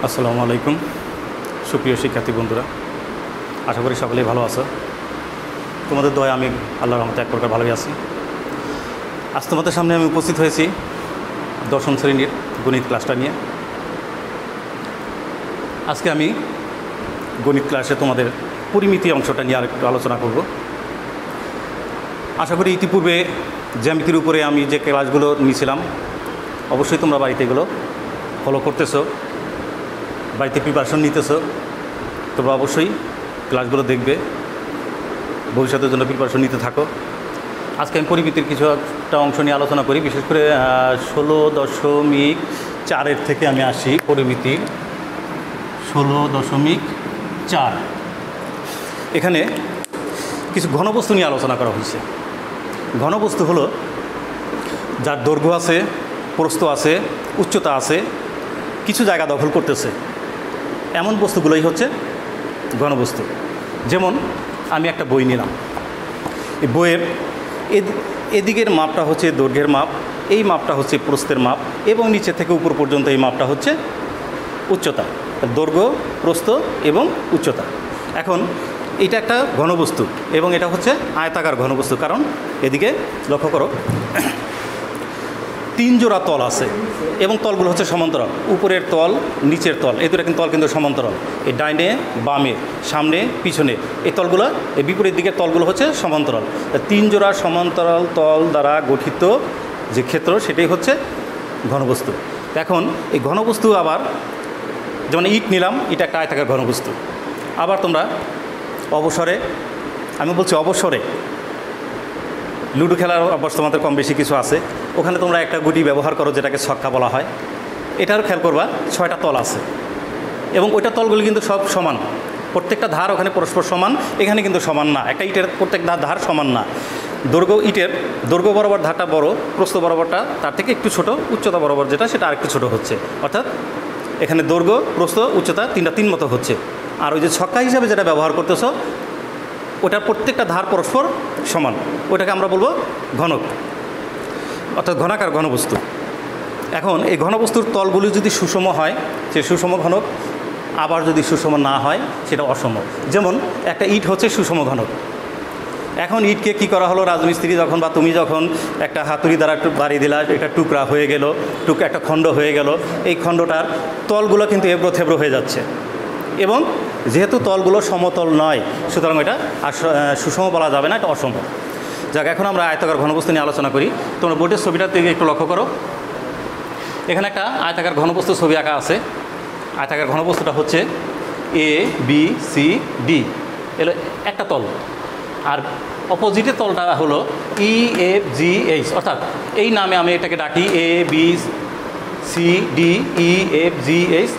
আসসালামু আলাইকুম সুপ্রিয় শিক্ষার্থী বন্ধুরা, আশা করি সকলেই ভালো আছো। তোমাদের দয়া আমি আল্লাহর রহমতে এক প্রকার ভালোই আছি। আজ তোমাদের সামনে আমি উপস্থিত হয়েছি দশম শ্রেণীর গণিত ক্লাসটা নিয়ে। আজকে আমি গণিত ক্লাসে তোমাদের পরিমিতি অংশটা নিয়ে আরেকটু আলোচনা করব। আশা করি ইতিপূর্বে জ্যামিতির উপরে আমি যে ক্লাসগুলো নিয়েছিলাম অবশ্যই তোমরা বাড়িতে এগুলো ফলো করতেছো, বাড়িতে প্রিপারেশন নিতেছো। তোমরা অবশ্যই ক্লাসগুলো দেখবে, ভবিষ্যতের জন্য প্রিপারেশন নিতে থাকো। আজকে আমি পরিমিতির কিছু একটা অংশ নিয়ে আলোচনা করি, বিশেষ করে 16.4 থেকে আমি আসি পরিমিতির 16.4। এখানে কিছু ঘনবস্তু নিয়ে আলোচনা করা হয়েছে। ঘনবস্তু হলো যার দৈর্ঘ্য আছে, প্রস্থ আছে, উচ্চতা আছে, কিছু জায়গা দখল করতেছে, এমন বস্তুগুলোই হচ্ছে ঘনবস্তু। যেমন আমি একটা বই নিলাম, এই বইয়ের এদিকের মাপটা হচ্ছে দৈর্ঘ্যের মাপ, এই মাপটা হচ্ছে প্রস্থের মাপ, এবং নিচে থেকে উপর পর্যন্ত এই মাপটা হচ্ছে উচ্চতা। দৈর্ঘ্য, প্রস্থ এবং উচ্চতা। এখন এটা একটা ঘনবস্তু এবং এটা হচ্ছে আয়তাকার ঘনবস্তু, কারণ এদিকে লক্ষ্য করো 3 জোড়া তল আছে এবং তলগুলো হচ্ছে সমান্তরাল। উপরের তল, নিচের তল, এই দুটো কিন্তু তল কিন্তু সমান্তরাল। এই ডাইনে বামে, সামনে পিছনে, এই তলগুলো, এই বিপরীত দিকের তলগুলো হচ্ছে সমান্তরাল। 3 জোড়া সমান্তরাল তল দ্বারা গঠিত যে ক্ষেত্র সেটাই হচ্ছে ঘনবস্তু। এখন এই ঘনবস্তু আবার যেমন ইট নিলাম, এটা একটা আয়তাকার ঘনবস্তু। আবার তোমরা অবসরে, আমি বলছি অবসরে, লুডো খেলার অভ্যাস তোমাদের কম বেশি কিছু আছে, ওখানে তোমরা একটা গুটি ব্যবহার করো যেটাকে ছক্কা বলা হয়। এটারও খেয়াল করবা 6টা তল আছে এবং ওইটা তলগুলি কিন্তু সব সমান, প্রত্যেকটা ধার ওখানে পরস্পর সমান, এখানে কিন্তু সমান না। একটা ইটের প্রত্যেকটা ধার সমান না। দৈর্ঘ্য, ইটের দৈর্ঘ্য বরাবর ধারটা বড়, প্রস্থ বরাবরটা তার থেকে একটু ছোট, উচ্চতা বরাবর যেটা সেটা আরেকটু ছোট হচ্ছে। অর্থাৎ এখানে দৈর্ঘ্য, প্রস্থ, উচ্চতা তিন মতো হচ্ছে। আর ওই যে ছক্কা হিসাবে যেটা ব্যবহার করতেছ ওটার প্রত্যেকটা ধার পরস্পর সমান, ওটাকে আমরা বলবো ঘনক, অর্থাৎ ঘনাকার ঘনবস্তু। এখন এই ঘনবস্তুর তলগুলি যদি সুষম হয় সে সুষম ঘনক, আবার যদি সুষম না হয় সেটা অসম। যেমন একটা ইট হচ্ছে সুষম ঘনক। এখন ইটকে কি করা হলো, রাজমিস্ত্রি যখন বা তুমি যখন একটা হাতুড়ি দ্বারা একটু বাড়ি দিলা, এটা টুকরা হয়ে গেল, একটা খণ্ড হয়ে গেল, এই খণ্ডটার তলগুলো কিন্তু এবড়ো থেবড়ো হয়ে যাচ্ছে এবং যেহেতু তলগুলো সমতল নয় সুতরাং এটা আর সুষম বলা যাবে না, এটা অসম। যাক, এখন আমরা আয়তাকার ঘনবস্তু নিয়ে আলোচনা করি। তোমরা বোর্ডের ছবিটার দিকে একটু লক্ষ্য করো। এখানে একটা আয়তাকার ঘনবস্তু ছবি আঁকা আছে। আয়তাকার ঘনবস্তুটা হচ্ছে ABCD, এলো একটা তল, আর অপোজিটের তলটা হলো EFGH, অর্থাৎ এই নামে আমি এটাকে ডাকি ABCDEFGH।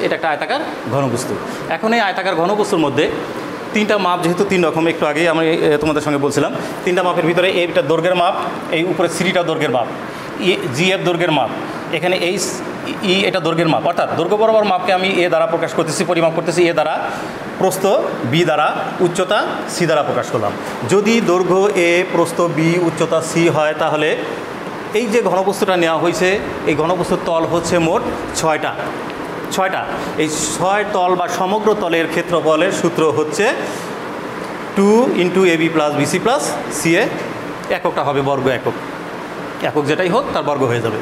এটা একটা আয়তাকার ঘনবস্তু। এখন এই আয়তাকার ঘনবস্তুর মধ্যে 3টা মাপ, যেহেতু 3 রকম, একটু আগে আমি তোমাদের সঙ্গে বলছিলাম 3টা মাপের ভিতরে এটা দৈর্ঘ্যের মাপ, এই উপরে সিটা দৈর্ঘ্যের মাপ, GF দৈর্ঘ্যের মাপ, এখানে HE এটা দৈর্ঘ্যের মাপ। অর্থাৎ দৈর্ঘ্য বরাবর মাপকে আমি এ দ্বারা প্রকাশ করতেছি, পরিমাপ করতেছি এ দ্বারা, প্রস্থ B দ্বারা, উচ্চতা C দ্বারা প্রকাশ করলাম। যদি দৈর্ঘ্য A, প্রস্থ B, উচ্চতা C হয় তাহলে এই যে ঘনবস্তুটা নেওয়া হয়েছে এই ঘনবস্তুর তল হচ্ছে মোট 6টা। এই 6 তল বা সমগ্র তলের ক্ষেত্রফলের সূত্র হচ্ছে 2 × AB + BC + CA। এককটা হবে বর্গ একক, একক যেটাই হোক তার বর্গ হয়ে যাবে।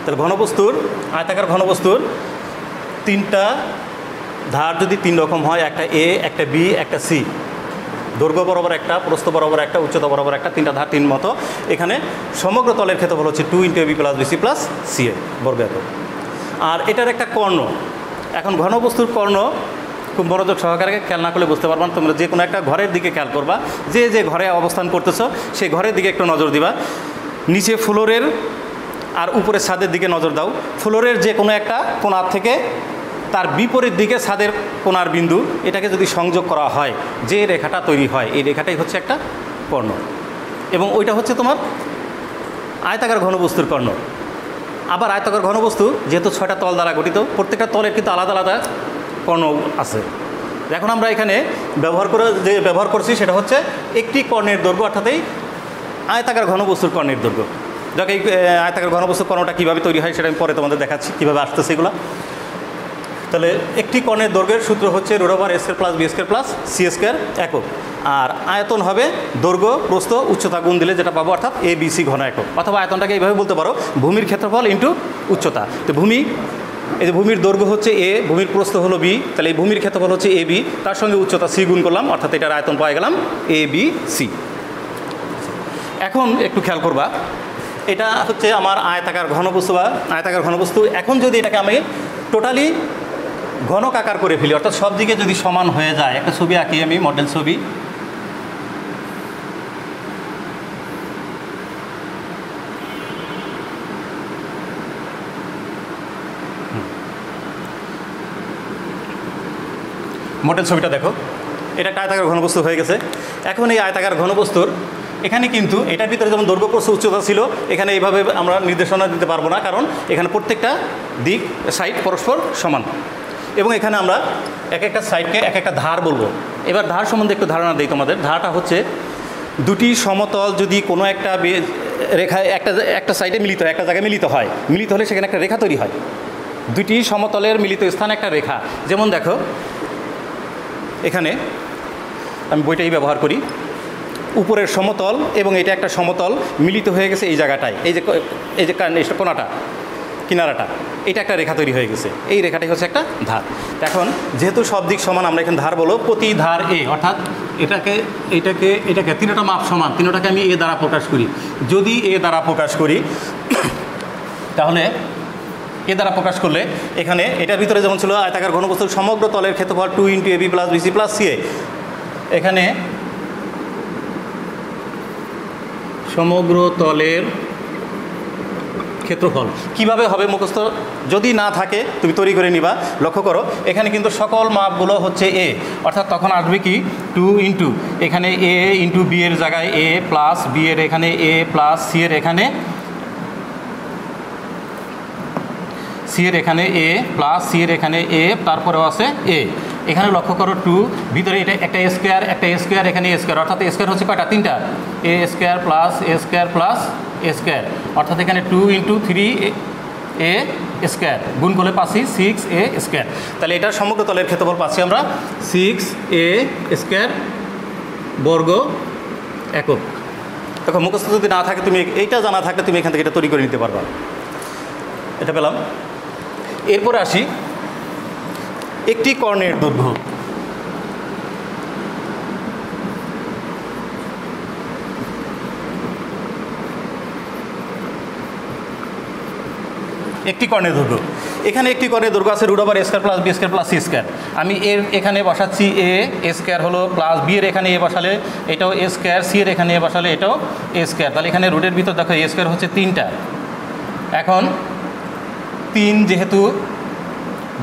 তাহলে ঘনবস্তুর, আয়তাকার ঘনবস্তুর 3টা ধার যদি 3 রকম হয়, একটা A, একটা B, একটা C, দৈর্ঘ্য বরাবর একটা, প্রস্থ বরাবর একটা, উচ্চতা বরাবর একটা, 3টা ধার 3 মতো। এখানে সমগ্র তলের ক্ষেত্রফল হচ্ছে 2 × AB + BC + CA বর্গ একক। আর এটার একটা কর্ণ। এখন ঘনবস্তুর কর্ণ খুব মনোযোগ সহকারে খেয়াল না করলে বুঝতে পারবা না। তোমরা যে কোনো একটা ঘরের দিকে খেয়াল করবা, যে ঘরে অবস্থান করতেছ সেই ঘরের দিকে একটু নজর দিবা। নিচে ফ্লোরের আর উপরে ছাদের দিকে নজর দাও। ফ্লোরের যে কোনো একটা কোণার থেকে তার বিপরীত দিকে ছাদের কোণার বিন্দু, এটাকে যদি সংযোগ করা হয় যে রেখাটা তৈরি হয় এই রেখাটাই হচ্ছে একটা কর্ণ, এবং ওইটা হচ্ছে তোমার আয়তাকার ঘনবস্তুর কর্ণ। আবার আয়তাকার ঘনবস্তু যেহেতু 6টা তল দ্বারা গঠিত, প্রত্যেকটা তলের কিন্তু আলাদা আলাদা কর্ণ আছে। এখন আমরা এখানে ব্যবহার করছি সেটা হচ্ছে একটি কর্ণের দৈর্ঘ্য, অর্থাৎ এই আয়তাকার ঘনবস্তুর কর্ণের দৈর্ঘ্য। যাক, এই আয়তাকার ঘনবস্তুর কর্ণটা কীভাবে তৈরি হয় সেটা আমি পরে তোমাদের দেখাচ্ছি, কীভাবে আসতেছে এগুলো। তাহলে একটি কর্ণের দৈর্ঘ্যের সূত্র হচ্ছে √a² + b² + c² একক। আর আয়তন হবে দৈর্ঘ্য প্রস্থ উচ্চতা গুণ দিলে যেটা পাবো, অর্থাৎ ABC ঘন একক। অথবা আয়তনটাকে এইভাবে বলতে পারো, ভূমির ক্ষেত্রফল ইন্টু উচ্চতা। তো এই যে ভূমির দৈর্ঘ্য হচ্ছে A, ভূমির প্রস্থ হলো B, তাহলে এই ভূমির ক্ষেত্রফল হচ্ছে AB, তার সঙ্গে উচ্চতা C গুণ করলাম, অর্থাৎ এটার আয়তন পাওয়া গেলাম ABC। এখন একটু খেয়াল করবা, এটা হচ্ছে আমার আয়তাকার ঘনবস্তু বা আয়তাকার ঘনবস্তু। এখন যদি এটাকে আমি টোটালি ঘনক আকার করে ফেলি, অর্থাৎ সব দিকে যদি সমান হয়ে যায়, একটা ছবি আঁকি আমি, মডেল ছবি। মডেল ছবিটা দেখো, এটা একটা আয়তাকার ঘনবস্তু হয়ে গেছে। এখন এই আয়তাকার ঘনবস্তুর এখানে কিন্তু এটার ভিতরে যেমন দৈর্ঘ্য প্রস্থ উচ্চতা ছিল, এখানে এইভাবে আমরা নির্দেশনা দিতে পারবো না, কারণ এখানে প্রত্যেকটা দিক সাইড পরস্পর সমান। এবং এখানে আমরা এক একটা সাইডকে এক একটা ধার বলবো। এবার ধার সম্বন্ধে একটু ধারণা দিই তোমাদের। ধারটা হচ্ছে দুটি সমতল যদি কোনো একটা রেখা একটা সাইডে মিলিত হয়, একটা জায়গায় মিলিত হয়, মিলিত হলে সেখানে একটা রেখা তৈরি হয়। দুটি সমতলের মিলিত স্থানে একটা রেখা। যেমন দেখো এখানে আমি বইটাই ব্যবহার করি, উপরের সমতল এবং এটা একটা সমতল মিলিত হয়ে গেছে এই জায়গাটায়, এই যে কোনাটা, কিনারাটা, এটা একটা রেখা তৈরি হয়ে গেছে। এই রেখাটাই হচ্ছে একটা ধার। এখন যেহেতু সব দিক সমান, আমরা এখানে ধার বলো, প্রতি ধার A, অর্থাৎ এটাকে তিনটা মাপ সমান, তিনটাকে আমি A দ্বারা প্রকাশ করি। যদি A দ্বারা প্রকাশ করি, তাহলে এ দ্বারা প্রকাশ করলে এখানে এটার ভিতরে যেমন ছিল আয়তাকার ঘনবস্তুর সমগ্র তলের ক্ষেত্রফল 2 × AB + BC + CA। এখানে সমগ্র তলের ক্ষেত্রফল কিভাবে হবে মুখস্থ যদি না থাকে তুমি তৈরি করে নিবা। লক্ষ্য করো এখানে কিন্তু সকল মাপগুলো হচ্ছে A, অর্থাৎ তখন আসবে কি 2 × এখানে A × B এর জায়গায় A + B এর এখানে A + C এর এখানে C এর এখানে A + C এর এখানে A, তারপরেও আছে A। এখানে লক্ষ্য করো 2, ভিতরে এটা একটা A² একটা A², এখানে A², অর্থাৎ A² হচ্ছে কয়টা? তিনটা, A² + A² অর্থাৎ এখানে 2 × 3A² গুণ করলে পাচ্ছি 6A²। তাহলে এটার সমগ্র তলের ক্ষেত্রফল পাচ্ছি আমরা 6A² বর্গ একক। দেখো মুখস্থ যদি না থাকে, তুমি এইটা জানা থাকলে তুমি এখান থেকে এটা তৈরি করে নিতে পারবা। এটা পেলাম। এরপরে আসি একটি কর্ণের দৈর্ঘ্য। একটি কর্ণের দৈর্ঘ্য, এখানে একটি কর্ণের দৈর্ঘ্য আছে √a² + b² + c²। আমি এর এখানে বসাচ্ছি A² হলো, প্লাস B এর এখানে A বসালে এটাও A², C এর এখানে A বসালে এটাও A²। তাহলে এখানে রুটের ভিতর দেখো A² হচ্ছে 3টা। এখন 3 যেহেতু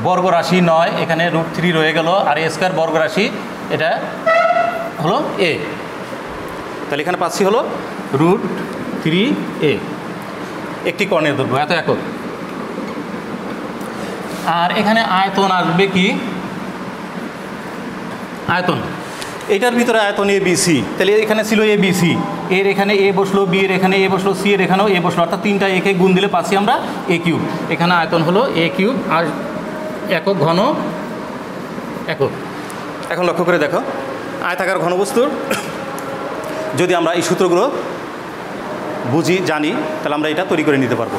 বর্গ রাশি নয়, এখানে √3 রয়ে গেল, আর A² বর্গ রাশি, এটা হলো A। তাহলে এখানে পাচ্ছি হলো √3A একটি কর্ণের দৈর্ঘ্য, এত একক। আর এখানে আয়তন আসবে কি? আয়তন এটার ভিতরে আয়তন ABC। তাহলে এখানে ছিল ABC, এর এখানে A বসলো, B এর এখানে A বসলো, C এর এখানেও A বসলো, অর্থাৎ 3টা একে গুণ দিলে পাচ্ছি আমরা A3। এখানে আয়তন হলো A3 আর একক ঘন একক। এখন লক্ষ্য করে দেখো আয়তাকার ঘনবস্তুর যদি আমরা এই সূত্রগুলো বুঝি জানি, তাহলে আমরা এটা তৈরি করে নিতে পারবো।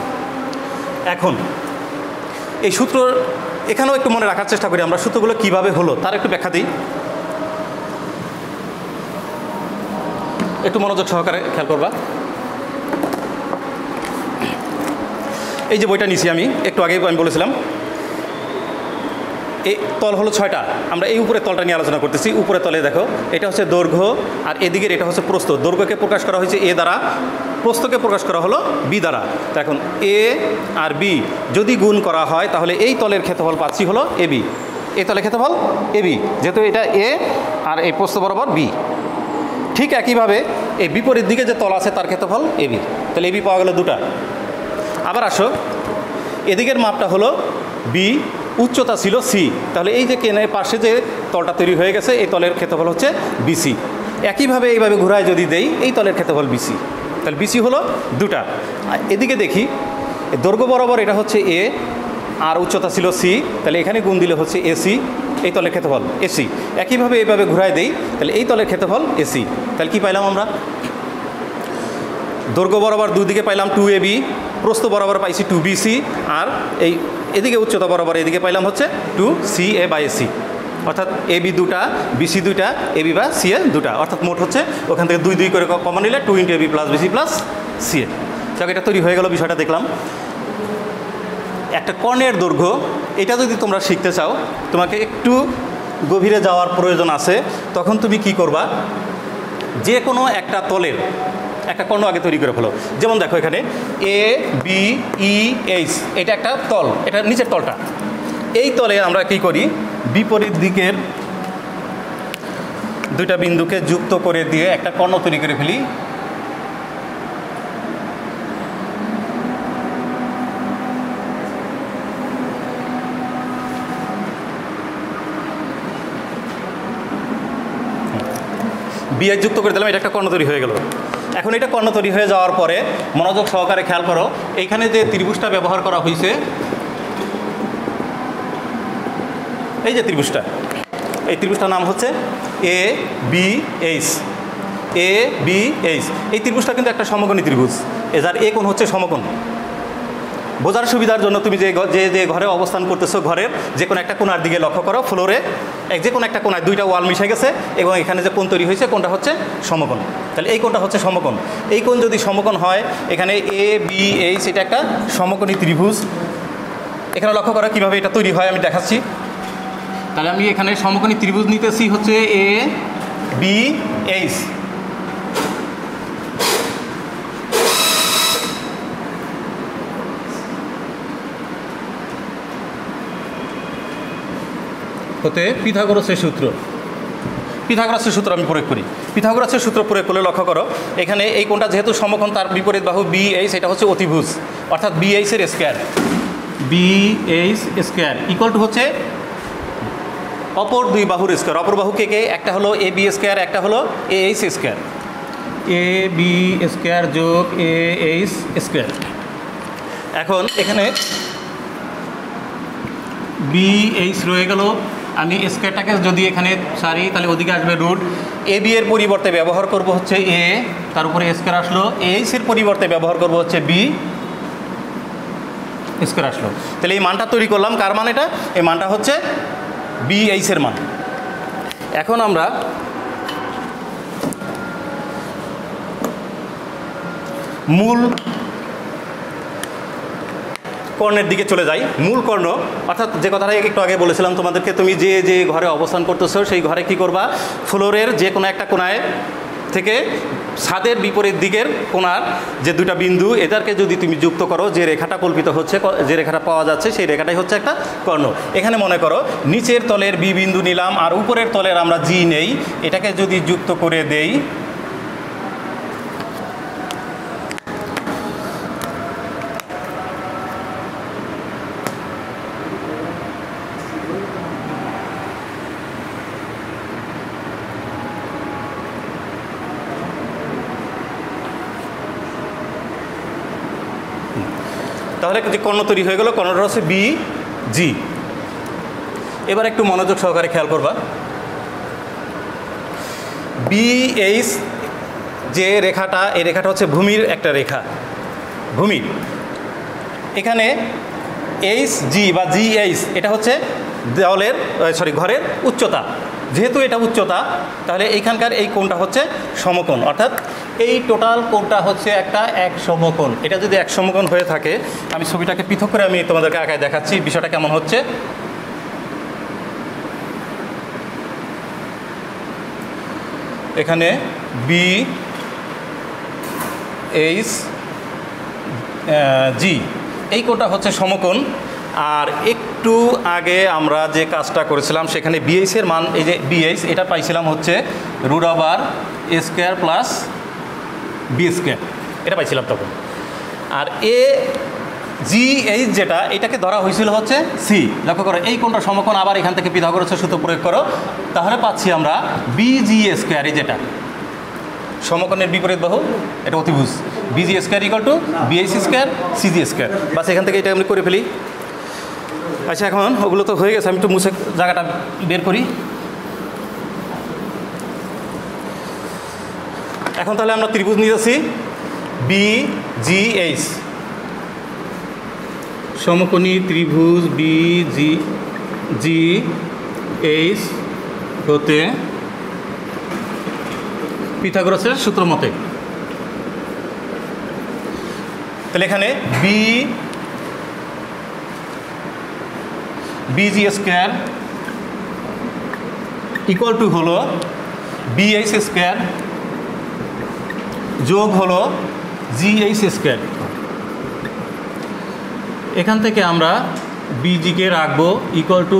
এখন এই সূত্র এখানেও একটু মনে রাখার চেষ্টা করি আমরা, সূত্রগুলো কিভাবে হলো তার একটু ব্যাখ্যা দিই, একটু মনোযোগ সহকারে খেয়াল করবা। এই যে বইটা নিছি আমি, একটু আগেই আমি বলেছিলাম এই তল হলো 6টা। আমরা এই উপরের তলটা নিয়ে আলোচনা করতেছি। উপরের তলে দেখো এটা হচ্ছে দৈর্ঘ্য, আর এদিকের এটা হচ্ছে প্রস্থ। দৈর্ঘ্যকে প্রকাশ করা হয়েছে A দ্বারা, প্রস্থকে প্রকাশ করা হলো B দ্বারা। তো এখন A আর B যদি গুণ করা হয়, তাহলে এই তলের ক্ষেত্রফল পাচ্ছি হলো AB। এই তলের ক্ষেত্রফল AB, যেহেতু এটা A আর এই প্রস্থ বরাবর B। ঠিক একইভাবে এই বিপরীত দিকে যে তল আছে তার ক্ষেত্রফল AB। তাহলে AB পাওয়া গেল 2টা। আবার আসো, এদিকের মাপটা হলো B, উচ্চতা ছিল C। তাহলে এই যে কেনের পাশে যে তলটা তৈরি হয়ে গেছে, এই তলের ক্ষেত্রফল হচ্ছে BC। একইভাবে এইভাবে ঘুরায় যদি দেই, এই তলের ক্ষেত্রফল BC। তাহলে BC হলো 2টা। এদিকে দেখি দৈর্ঘ্য বরাবর এটা হচ্ছে A, আর উচ্চতা ছিল সি, তাহলে এখানে গুণ দিলে হচ্ছে এসি, এই তলের ক্ষেত্রফল এসি। একইভাবে এইভাবে ঘুরাই দেই, তাহলে এই তলের ক্ষেত্রফল এসি। তাহলে কী পাইলাম আমরা? দৈর্ঘ্য বরাবর দুদিকে পাইলাম 2AB, প্রস্থ বরাবর পাইছি 2BC, আর এই এদিকে উচ্চতা বরাবর এদিকে পাইলাম হচ্ছে 2CA/AC, অর্থাৎ AB দুটা, BC দুইটা, AB বা CA দুটা, অর্থাৎ মোট হচ্ছে ওখান থেকে 2 2 করে কমন নিলে 2 × AB + BC + CA। যাক, এটা তৈরি হয়ে গেল, বিষয়টা দেখলাম। একটা কর্ণের দৈর্ঘ্য, এটা যদি তোমরা শিখতে চাও, তোমাকে একটু গভীরে যাওয়ার প্রয়োজন আছে। তখন তুমি কি করবা? যে কোনো একটা তলের একটা কর্ণ আগে তৈরি করে ফেলো। যেমন দেখো এখানে ABEH, এটা একটা তল, এটা নিচের তলটা। এই তলে আমরা কি করি? বিপরীত দিকের দুইটা বিন্দুকে যুক্ত করে দিয়ে একটা কর্ণ তৈরি করে ফেলি। BH যুক্ত করে দিলাম, এটা একটা কর্ণ তৈরি হয়ে গেল। এখন এটা কর্ণ তৈরি হয়ে যাওয়ার পরে মনোযোগ সহকারে খেয়াল করো, এইখানে যে ত্রিভুজটা ব্যবহার করা হয়েছে, এই যে ত্রিভুজটা, এই ত্রিভুজটার নাম হচ্ছে ABH। ABH এই ত্রিভুজটা কিন্তু একটা সমকোণী ত্রিভুজ, যার এ কোণ হচ্ছে সমকোণ। বোঝার সুবিধার জন্য তুমি যে ঘরে অবস্থান করতেছো, ঘরের যে কোনো একটা কোণার দিকে লক্ষ্য করো। ফ্লোরে যে কোনো একটা কোণায় দুইটা ওয়াল মিশে গেছে এবং এখানে যে কোণ তৈরি হয়েছে, কোণটা হচ্ছে সমকোণ। তাহলে এই কোণটা হচ্ছে সমকোণ। এই কোণ যদি সমকোণ হয়, এখানে ABH এটা একটা সমকোণী ত্রিভুজ। এখানে লক্ষ্য করো কীভাবে এটা তৈরি হয়, আমি দেখাচ্ছি। তাহলে আমি এখানে সমকোণী ত্রিভুজ নিতেছি হচ্ছে ABH। হতে পিথাগোরাসের সূত্র আমি প্রয়োগ করি। পিথাগোরাসের সূত্র প্রয়োগ করলে লক্ষ্য করো, এখানে এই কোণটা যেহেতু সমকোণ, তার বিপরীত বাহু BH এটা হচ্ছে অতিভুজ, অর্থাৎ BH এর square. BH square equal to হচ্ছে অপর দুই বাহুর স্কয়ার। অপর বাহু কে? একটা হলো AB স্কয়ার, একটা হলো AH স্কয়ার। AB স্কয়ার যোগ AH স্কয়ার। এখন এখানে BH রয়ে গেল। আমি স্কয়ারটাকে যদি এখানে সারি, তাহলে ওদিকে আসবে রুট। AB এর পরিবর্তে ব্যবহার করব হচ্ছে A, তার উপরে স্কয়ার আসলো। AH এর পরিবর্তে ব্যবহার করব হচ্ছে B স্কয়ার আসলো। তাহলে এই মানটা তৈরি করলাম। কার মান এটা? এই মানটা হচ্ছে BH এর মান। এখন আমরা মূল কর্ণের দিকে চলে যাই। মূল কর্ণ অর্থাৎ যে কথাটা একটু আগে বলেছিলাম তোমাদেরকে, তুমি যে ঘরে অবস্থান করতেছো সেই ঘরে কি করবা? ফ্লোরের যে কোনো একটা কোণায় থেকে ছাদের বিপরীত দিকের কোণার যে দুটা বিন্দু, এদেরকে যদি তুমি যুক্ত করো, যে রেখাটা কল্পিত হচ্ছে, যে রেখাটা পাওয়া যাচ্ছে, সেই রেখাটাই হচ্ছে একটা কর্ণ। এখানে মনে করো নিচের তলের B বিন্দু নিলাম আর উপরের তলের আমরা G নেই, এটাকে যদি যুক্ত করে দেই, তাহলে যে কর্ণ তৈরি হয়ে গেল, কর্ণটা হচ্ছে BG। এবার একটু মনোযোগ সহকারে খেয়াল করবা। BH যে রেখাটা, এই রেখাটা হচ্ছে ভূমির একটা রেখা, ভূমির। এখানে HG বা GH এটা হচ্ছে দেওয়ালের ঘরের উচ্চতা। যেহেতু এটা উচ্চতা, তাহলে এইখানকার এই কোণটা হচ্ছে সমকোণ, অর্থাৎ এই টোটাল কোণটা হচ্ছে একটা এক সমকোণ। এটা যদি এক সমকোণ হয়ে থাকে, আমি ছবিটাকে পৃথক করে আমি তোমাদেরকে আঁকায় দেখাচ্ছি বিষয়টা কেমন হচ্ছে। এখানে BHG এই কোণটা হচ্ছে সমকোণ। আর একটু আগে আমরা যে কাজটা করেছিলাম, সেখানে BH এর মান, এই যে BH এটা পাইছিলাম হচ্ছে √A² + B² এটা পাইছিলাম তখন। আর GH যেটা, এটাকে ধরা হয়েছিল হচ্ছে C। লক্ষ্য করো এই কোণটা সমকোণ। আবার এখান থেকে পিথাগোরাসের সূত্র প্রয়োগ করো, তাহলে পাচ্ছি আমরা BG²। এই যেটা সমকোণের বিপরীত বাহু, এটা অতিভুজ। BG² = BH² CG²। বাস এখান থেকে এটা আমি করে ফেলি। আচ্ছা, এখন ওগুলো তো হয়ে গেছে, আমি একটু মুছে জায়গাটা বের করি। এখন তাহলে আমরা ত্রিভুজ নিয়েছি BGH, সমকোণী ত্রিভুজ BGH হতে পিথাগোরাসের সূত্র মতে, তাহলে এখানে BG স্কয়ার ইকুয়াল টু হলো BH স্কয়ার যোগ হলো GH স্কয়ার। এখান থেকে আমরা BG-কে রাখবো ইকুয়াল টু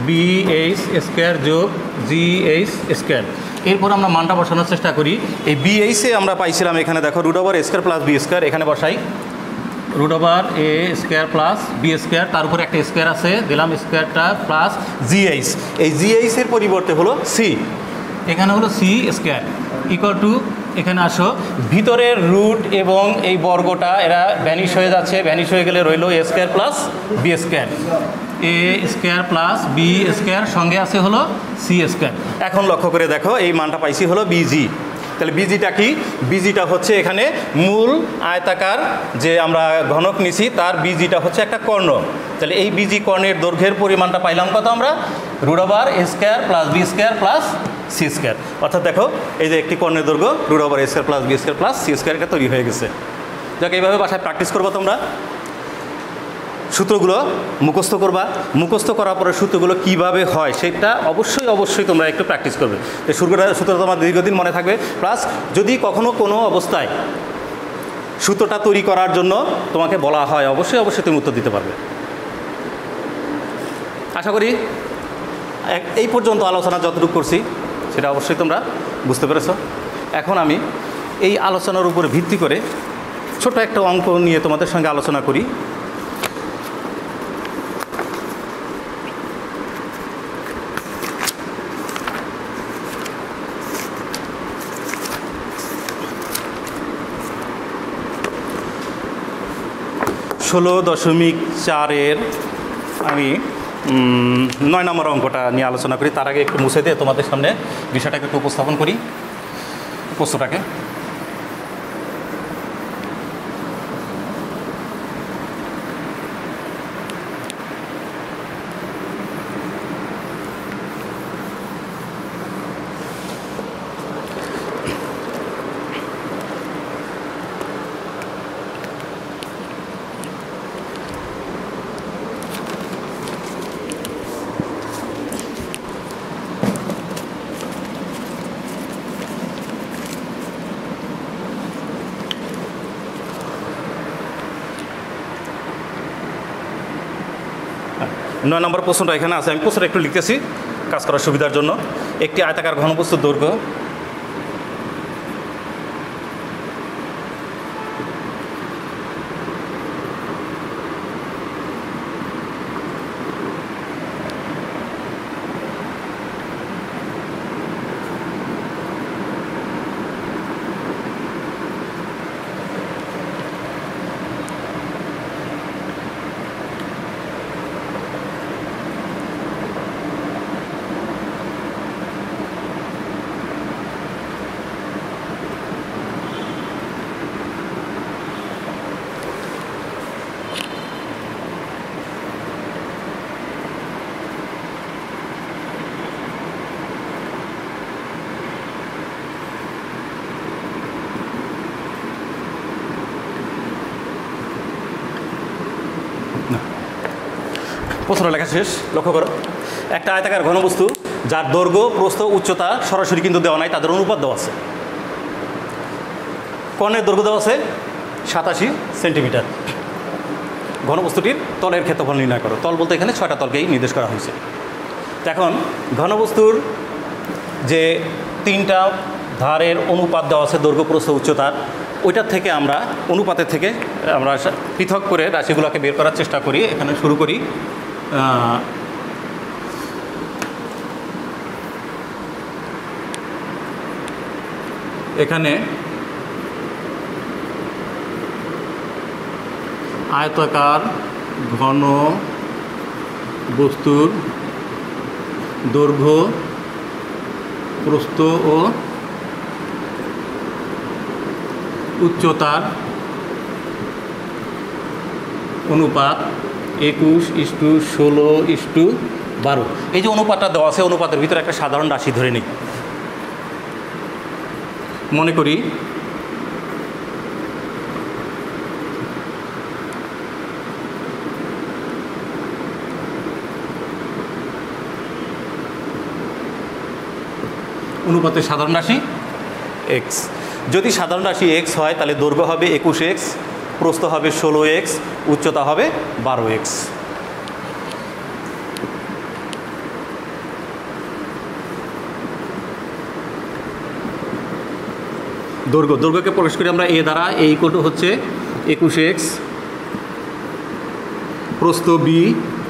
√BH স্কয়ার যোগ GH স্কয়ার। এরপর আমরা মানটা বসানোর চেষ্টা করি। এই BH-এ আমরা পাইছিলাম, এখানে দেখো √A square plus B square, এখানে বসাই √A square plus B square, তার উপরে একটা স্কয়ার আছে, দিলাম স্কয়ারটা প্লাস GH। এই GH-এর পরিবর্তে হলো C, এখানে হলো C স্কয়ার ইকুয়াল টু, এখানে আসো ভিতরের রুট এবং এই বর্গটা এরা ভ্যানিশ হয়ে যাচ্ছে, ভ্যানিশ হয়ে গেলে রইল A square plus B square, A square plus B square, সঙ্গে আছে হলো C স্কয়ার। এখন লক্ষ্য করে দেখো এই মানটা পাইছি হলো BG। তাহলে BG-টা কি? BG-টা হচ্ছে এখানে মূল আয়তাকার যে আমরা ঘনক নিছি তার BG-টা হচ্ছে একটা কর্ণ। তাহলে এই BG কর্ণের দৈর্ঘ্যের পরিমাণটা পাইলাম কত আমরা? √A square plus B square plus C square. অর্থাৎ দেখো এই যে একটি কর্ণের দৈর্ঘ্য √A square plus B square plus C square, এটা তৈরি হয়ে গেছে। যাক, এইভাবে বাসায় প্র্যাকটিস করবো তোমরা, সূত্রগুলো মুখস্থ করবা, মুখস্থ করার পরে সূত্রগুলো কিভাবে হয় সেটা অবশ্যই তোমরা একটু প্র্যাকটিস করবে। এই সূত্রটা তোমার দীর্ঘদিন মনে থাকবে। প্লাস যদি কখনো কোনো অবস্থায় সূত্রটা তৈরি করার জন্য তোমাকে বলা হয়, অবশ্যই তুমি উত্তর দিতে পারবে। আশা করি এই পর্যন্ত আলোচনা যতটুকু করছি সেটা অবশ্যই তোমরা বুঝতে পেরেছো। এখন আমি এই আলোচনার উপরে ভিত্তি করে ছোট একটা অঙ্ক নিয়ে তোমাদের সঙ্গে আলোচনা করি। (16.4) আমি 9 নম্বর অঙ্কটা নিয়ে আলোচনা করি। তার আগে একটু মুছে দিয়ে তোমাদের সামনে বিষয়টাকে একটু উপস্থাপন করি, প্রশ্নটাকে। নয় নম্বর প্রশ্নটা এখানে আছে, আমি প্রশ্নটা একটু লিখতেছি কাজ করার সুবিধার জন্য। একটি আয়তাকার ঘনবস্তুর দৈর্ঘ্য প্রশ্নটা লেখা শেষ। লক্ষ্য করো, একটা আয়তাকার ঘনবস্তু যার দৈর্ঘ্য, প্রস্থ, উচ্চতা সরাসরি কিন্তু দেওয়া নাই, তাদের অনুপাত দেওয়া আছে। কর্ণের দৈর্ঘ্য দেওয়া আছে 87 সেন্টিমিটার। ঘনবস্তুটির তলের ক্ষেত্রফল নির্ণয় করো। তল বলতে এখানে 6টা তলকেই নির্দেশ করা হয়েছে। এখন ঘনবস্তুর যে 3টা ধারের অনুপাত দেওয়া আছে দৈর্ঘ্য, প্রস্থ, উচ্চতার, ওইটার থেকে আমরা অনুপাতের থেকে আমরা পৃথক করে রাশিগুলোকে বের করার চেষ্টা করি। এখানে শুরু করি। এখানে আয়তাকার ঘন বস্তুর দৈর্ঘ্য প্রস্থ ও উচ্চতার অনুপাত 21:16:12। এই যে অনুপাতটা দেওয়া আছে, অনুপাতের ভিতরে একটা সাধারণ রাশি ধরে নিই। মনে করি অনুপাতের সাধারণ রাশি এক্স। যদি সাধারণ রাশি এক্স হয় তাহলে দৈর্ঘ্য হবে 21x, প্রস্থ হবে 16x, উচ্চতা হবে 12x। দৈর্ঘ্যকে প্রকাশ করি আমরা এ দ্বারা। এ ইকুয়াল টু হচ্ছে 21x, প্রস্থ বি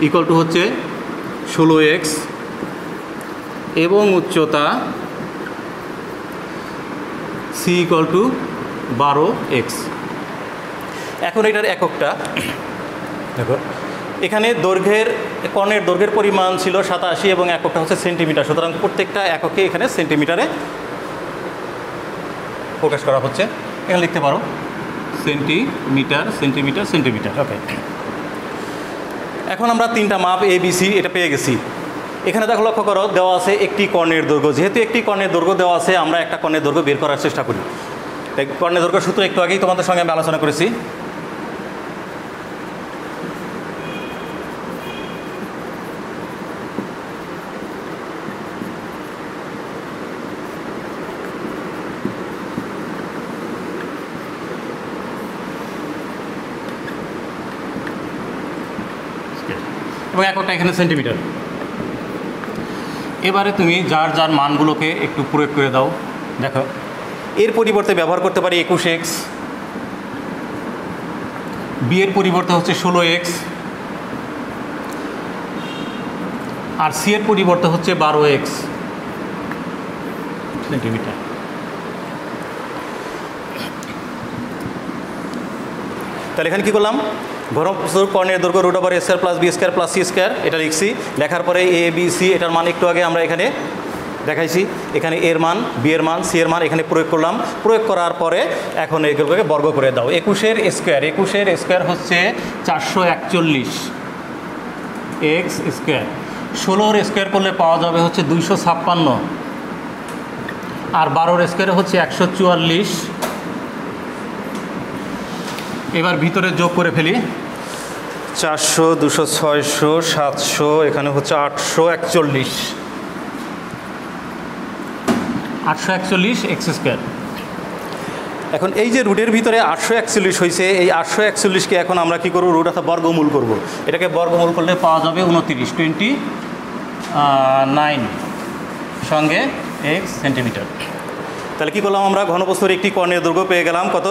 ইকুয়াল টু হচ্ছে 16x এবং উচ্চতা সি ইকুয়াল টু 12x। এখন এটার এককটা দেখো, এখানে কর্ণের দৈর্ঘ্যের পরিমাণ ছিল 87 এবং এককটা হচ্ছে সেন্টিমিটার। সুতরাং প্রত্যেকটা এককে এখানে সেন্টিমিটারে প্রকাশ করা হচ্ছে। এখানে লিখতে পারো সেন্টিমিটার সেন্টিমিটার সেন্টিমিটার। ওকে, এখন আমরা তিনটা মাপ এ বি সি এটা পেয়ে গেছি। এখানে দেখো, লক্ষ্য করো, দেওয়া আছে একটি কর্ণের দৈর্ঘ্য। যেহেতু একটি কর্ণের দৈর্ঘ্য দেওয়া আছে, আমরা একটা কর্ণের দৈর্ঘ্য বের করার চেষ্টা করি। কর্ণের দৈর্ঘ্য সূত্র একটু আগেই তোমাদের সঙ্গে আমি আলোচনা করেছি। এবং এককটা এখানে সেন্টিমিটার। এবারে তুমি যার যার মানগুলোকে একটু প্রয়োগ করে দাও। দেখো, এর পরিবর্তে ব্যবহার করতে পারি 21x, বি এর পরিবর্তে হচ্ছে 16x, আর সি এর পরিবর্তে হচ্ছে 12x সেন্টিমিটার। তাহলে এখানে কী করলাম, ঘনবস্তুর কর্ণের দৈর্ঘ্য √a² + b² + c² এটা লিখছি। লেখার পরে এ বি সি এটার মান একটু আগে আমরা এখানে দেখাইছি। এখানে এর মান, বি এর মান, সি এর মান এখানে প্রয়োগ করলাম। প্রয়োগ করার পরে এখন এগুলোকে বর্গ করে দাও। 21-এর স্কোয়ার হচ্ছে 441 x²। 16-র স্কোয়ার করলে পাওয়া যাবে হচ্ছে 256, আর 12-র স্কোয়ারে হচ্ছে 144। এবার ভিতরে যোগ করে ফেলি, 400, 200, 600, 700, এখানে হচ্ছে 841 x²। এখন এই যে রুটের ভিতরে 841 হয়েছে, এই 841কে এখন আমরা কি করব, রুট অর্থাৎ বর্গমূল করব। এটাকে বর্গমূল করলে পাওয়া যাবে 29 সঙ্গে x সেন্টিমিটার। তাহলে কী করলাম আমরা, ঘনবস্তুর একটি কর্ণের দৈর্ঘ্য পেয়ে গেলাম কত,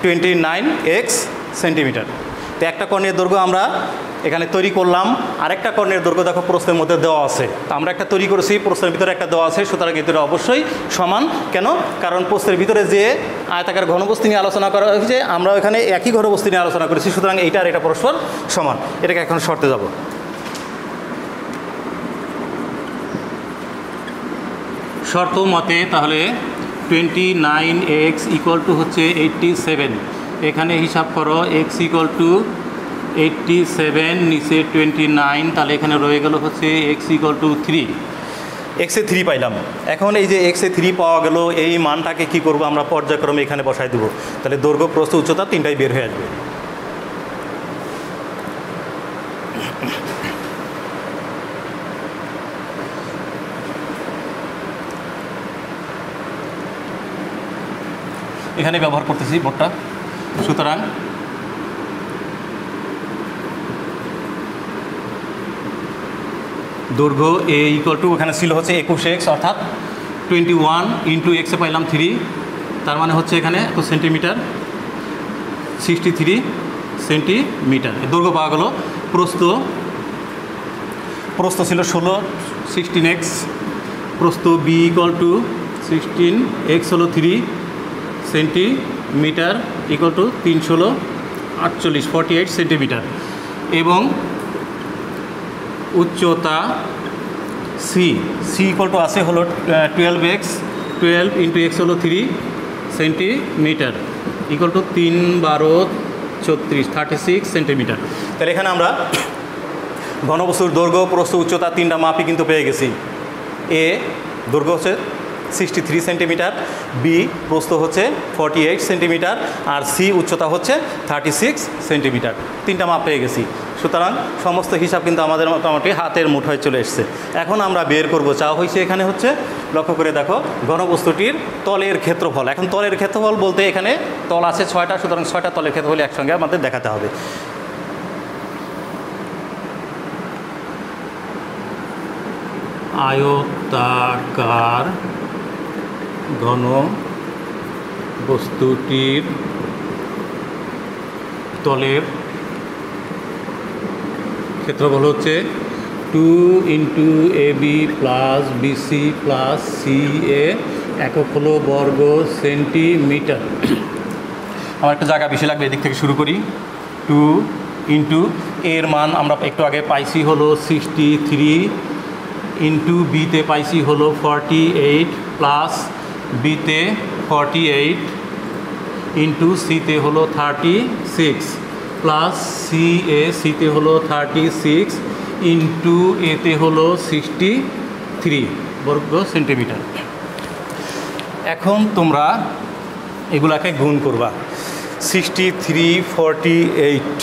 29x সেন্টিমিটার। তো একটা কর্ণের দৈর্ঘ্য আমরা এখানে তৈরি করলাম। আরেকটা কর্ণের দৈর্ঘ্য দেখো প্রস্থের মধ্যে দেওয়া আছে। তো আমরা একটা তৈরি করেছি, প্রস্থের ভিতরে একটা দেওয়া আছে, সুতরাং এদের অবশ্যই সমান। কেন? কারণ প্রস্থের ভিতরে যে আয়তাকার ঘনবস্তু নিয়ে আলোচনা করা হয়েছে, আমরা এখানে একই ঘনবস্তু নিয়ে আলোচনা করেছি, সুতরাং এইটা আর এটা পরস্পর সমান। এটাকে এখন শর্তে যাব। শর্ত মতে তাহলে 29x ইকুয়াল টু হচ্ছে 87। এখানে হিসাব করো, x ইকুয়াল টু 87, নিচে 29, তাহলে এখানে রয়ে গেল হচ্ছে x ইকুয়াল টু 3। এক্সে 3 পাইলাম। এখন এই যে এক্সে 3 পাওয়া গেল, এই মানটাকে কি করব আমরা, পর্যায়ক্রমে এখানে বসাই দেবো। তাহলে দৈর্ঘ্য, প্রস্থ, উচ্চতা তিনটাই বের হয়ে আসবে। এখানে ব্যবহার করতেছি বোর্ডটা। সুতরাং দৈর্ঘ্য এ ইকুয়াল টু, এখানে ছিল হচ্ছে 21x, অর্থাৎ 21 ইন্টু এক্সে পাইলাম 3, তার মানে হচ্ছে এখানে সেন্টিমিটার, 63 সেন্টিমিটার দৈর্ঘ্য পাওয়া গেল। প্রস্থ ছিল 16x, প্রস্থ বি ইকুয়াল টু 16x হলো 3 সেন্টিমিটার ইকুয়াল টু 3 × 48 সেন্টিমিটার, এবং উচ্চতা সি, সি ইকুয়াল টু আছে হলো 12x, 12 ইন্টু এক্স হলো 3 সেন্টিমিটার ইকুয়াল টু 3 12 36 36 সেন্টিমিটার। তাহলে এখানে আমরা ঘনবস্তুর দৈর্ঘ্য প্রস্থ উচ্চতা তিনটা মাপই কিন্তু পেয়ে গেছি। এ দৈর্ঘ্য হচ্ছে 63 সেন্টিমিটার, বি প্রস্থ হচ্ছে 48 সেন্টিমিটার, আর সি উচ্চতা হচ্ছে 36 সেন্টিমিটার। তিনটা মাপ পেয়ে গেছি। সুতরাং সমস্ত হিসাব কিন্তু আমাদের মোটামুটি হাতের মুঠোয় চলে এসছে। এখন আমরা বের করব, চাওয়া হয়েছে এখানে হচ্ছে, লক্ষ্য করে দেখো, ঘনবস্তুটির তলের ক্ষেত্রফল। এখন তলের ক্ষেত্রফল বলতে এখানে তল আছে 6টা, সুতরাং 6টা তলের ক্ষেত্রফল একসঙ্গে আমাদের দেখাতে হবে। আয়তাকার ঘন বস্তুটির তলের ক্ষেত্রফল হচ্ছে 2 into AB plus BC plus CA, একক হলো বর্গ সেন্টিমিটার। আমার একটা জায়গা বেশি লাগবে, এদিক থেকে শুরু করি। 2 ইন্টু এর মান আমরা একটু আগে পাইছি হলো 63, ইন্টু বিতে পাইছি হলো 48 প্লাস বিতে 48 ইন্টু সিতে হলো 36 প্লাস সিতে হলো 36 ইন্টু এতে হলো 63 বর্গ সেন্টিমিটার। এখন তোমরা এগুলাকে গুণ করবা। 63 48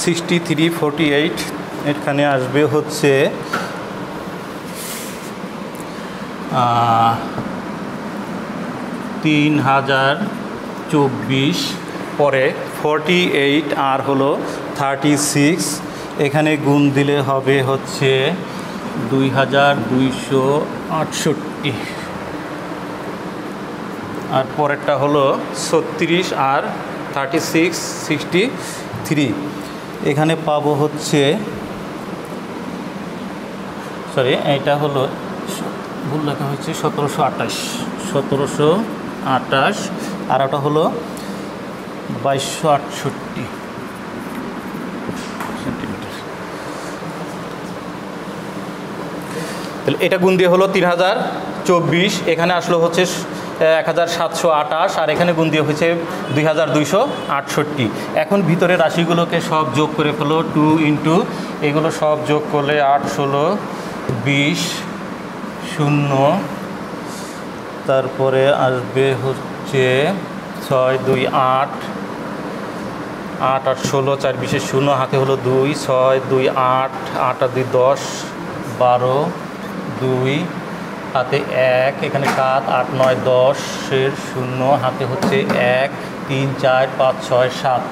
63 48 এখানে আসবে হচ্ছে 3024, পরে 48 আর হলো 36, এখানে গুণ দিলে হবে হচ্ছে 2268, আর পরেরটা হলো 36 আর 36 63, এখানে পাবো হচ্ছে, সরি এটা হলো ভুল লেখা হচ্ছে 1728, আর ওটা হলো 2268 সেন্টিমিটার। তাহলে এটা গুণ দিয়ে হলো 3024, এখানে আসলো হচ্ছে 1728, আর এখানে গুণ দিয়ে হচ্ছে 2268। এখন ভিতরে রাশিগুলোকে সব যোগ করে ফেলো। 2 ইন্টু এগুলো সব যোগ করলে 8 16 20 0, তারপরে আসবে হচ্ছে 6 2 8 8 8 16, 4 20 0, হাতে হলো 2, 6 2 8 8 আর 2 10 12 2, হাতে 1, এখানে 7 8 9 10 এর 0, হাতে হচ্ছে 1 3 4 5 6 7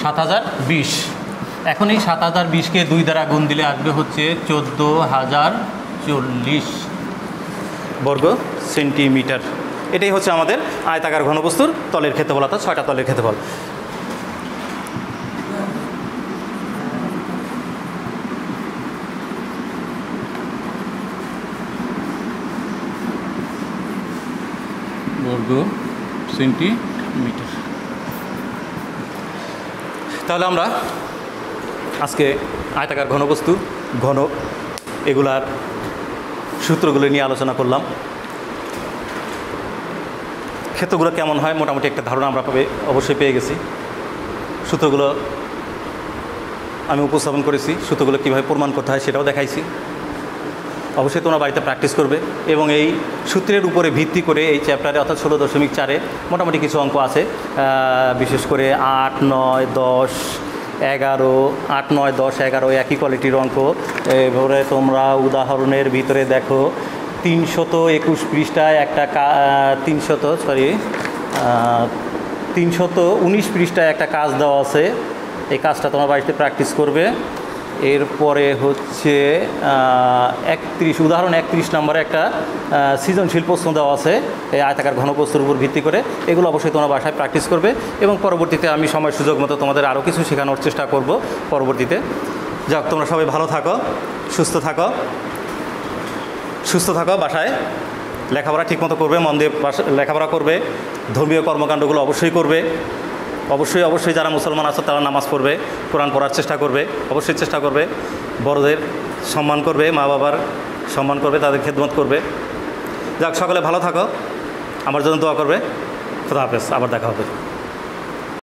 7020। এখন এই 7020কে 2 দ্বারা গুণ দিলে আসবে হচ্ছে 14040 বর্গ সেন্টিমিটার। এটাই হচ্ছে আমাদের আয়তাকার ঘনবস্তুর তলের ক্ষেত্রফল, অর্থাৎ 6টা তলের ক্ষেত্রফল। বর্গ সেন্টিমিটার। তাহলে আমরা আজকে আয়তাকার ঘনবস্তু, ঘন, এগুলার সূত্রগুলো নিয়ে আলোচনা করলাম। ক্ষেত্রগুলো কেমন হয় মোটামুটি একটা ধারণা আমরা অবশ্যই পেয়ে গেছি। সূত্রগুলো আমি উপস্থাপন করেছি, সূত্রগুলো কীভাবে প্রমাণ করতে হয় সেটাও দেখাইছি। অবশ্যই তোমরা বাড়িতে প্র্যাকটিস করবে, এবং এই সূত্রের উপরে ভিত্তি করে এই চ্যাপ্টারে অর্থাৎ 16.4-এ মোটামুটি কিছু অঙ্ক আছে, বিশেষ করে 8 9 10 11 8 9 10 11 একই কোয়ালিটির অঙ্ক। এবারে তোমরা উদাহরণের ভিতরে দেখো 321 পৃষ্ঠায় একটা 319 পৃষ্ঠায় একটা কাজ দেওয়া আছে। এই কাজটা তোমরা বাড়িতে প্র্যাকটিস করবে। এরপরে হচ্ছে 31 উদাহরণ 31 নম্বরে একটা সৃজনশীল প্রশ্ন দেওয়া আছে এই আয়তাকার ঘনবস্তুর উপর ভিত্তি করে। এগুলো অবশ্যই তোমরা বাসায় প্র্যাকটিস করবে, এবং পরবর্তীতে আমি সময় সুযোগ মতো তোমাদের আরও কিছু শেখানোর চেষ্টা করব পরবর্তীতে। যাক, তোমরা সবাই ভালো থাকো, সুস্থ থাকো, বাসায় লেখাপড়া ঠিকমতো করবে, মন দিয়ে লেখাপড়া করবে, ধর্মীয় কর্মকাণ্ডগুলো অবশ্যই করবে, অবশ্যই অবশ্যই যারা মুসলমান আছে তারা নামাজ পড়বে, কোরআন পড়ার চেষ্টা করবে, অবশ্যই চেষ্টা করবে, বড়দের সম্মান করবে, মা বাবার সম্মান করবে, তাদের খেদমত করবে। যাক, সকলে ভালো থাকো, আমার জন্য দোয়া করবে। খোদা হাফেজ, আবার দেখা হবে।